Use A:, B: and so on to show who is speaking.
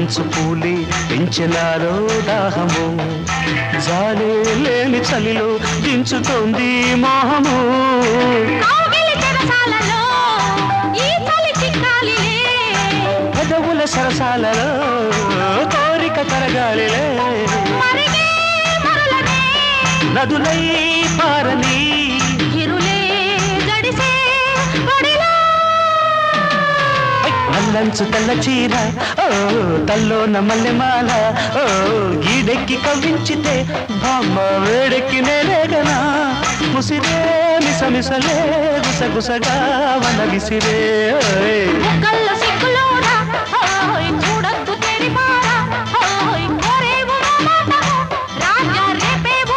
A: మంచు పూలి పెంచినారో దాహము జాలే లేని చలిలో దించుతోంది మోహము పెదవుల సరసాలలో కోరిక కరగాలిలే నదులై పారని అల్లంచు తెల్ల చీర ఓ తల్లోన మల్లెమాల ఓ గీడెక్కి కవ్వించితే బామ్మ వేడెక్కి నేరేగనా ముసిరే మిసమిసలే గుసగుసగా వన విసిరే
B: సిక్కులో